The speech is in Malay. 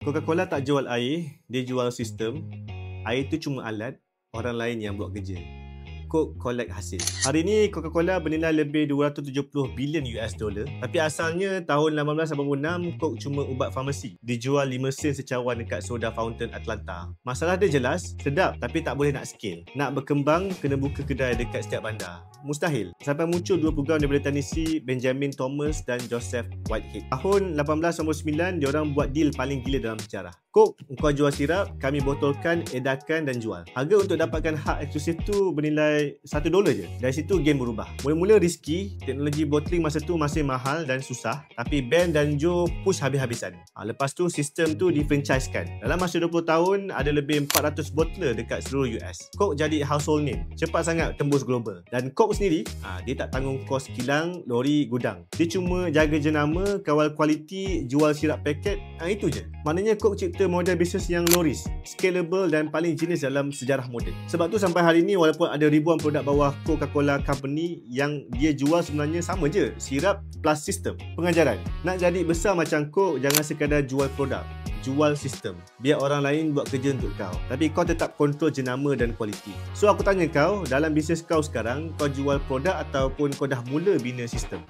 Coca-Cola tak jual air, dia jual sistem. Air tu cuma alat, orang lain yang buat kerja. Coke collect hasil. Hari ini Coca-Cola bernilai lebih 270 bilion US dollar. Tapi asalnya tahun 1886 Coke cuma ubat farmasi. Dijual 5 sen secawan dekat soda fountain Atlanta. Masalah dia jelas, sedap tapi tak boleh nak scale. Nak berkembang kena buka kedai dekat setiap bandar. Mustahil. Sampai muncul dua program daripada Tennessee, Benjamin Thomas dan Joseph Whitehead. Tahun 1899 diorang buat deal paling gila dalam sejarah. Coke, kau jual sirap, kami botolkan, edarkan dan jual. Harga untuk dapatkan hak eksklusif tu bernilai $1 je. Dari situ game berubah. Mula-mula risky, teknologi bottling masa tu masih mahal dan susah, tapi Ben dan Joe push habis-habisan. Lepas tu sistem tu di-franchisekan. Dalam masa 20 tahun ada lebih 400 bottler dekat seluruh US. Coke jadi household name. Cepat sangat tembus global. Dan Coke sendiri, dia tak tanggung kos kilang, lori, gudang. Dia cuma jaga jenama, kawal kualiti, jual sirap paket, itu je. Maknanya Coke cipta model bisnes yang low risk, scalable dan paling jenis dalam sejarah moden. Sebab tu sampai hari ni walaupun ada ribuan produk bawah Coca-Cola Company, yang dia jual sebenarnya sama je, sirap plus sistem. Pengajaran, nak jadi besar macam Coke jangan sekadar jual produk, jual sistem. Biar orang lain buat kerja untuk kau, tapi kau tetap kontrol jenama dan kualiti. So aku tanya kau, dalam bisnes kau sekarang, kau jual produk ataupun kau dah mula bina sistem?